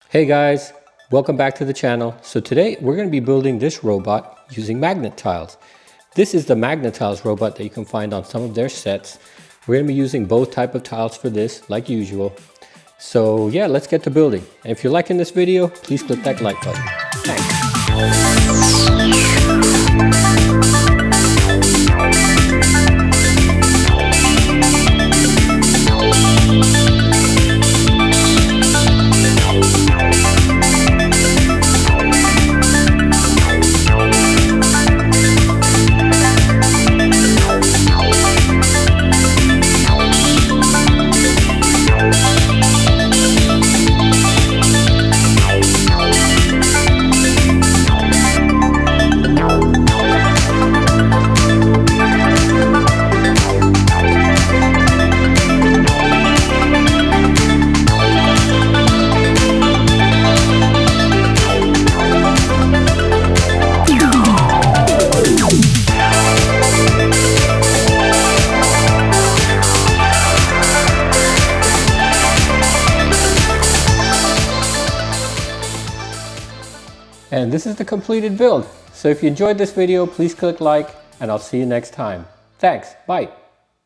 Hey guys, welcome back to the channel. So today we're going to be building this robot using Magna Tiles. This is the Magna Tiles robot that you can find on some of their sets. We're going to be using both type of tiles for this, like usual. So yeah, let's get to building. And if you're liking this video, please click that like button. Thanks. And this is the completed build. So if you enjoyed this video, please click like, and I'll see you next time. Thanks, bye.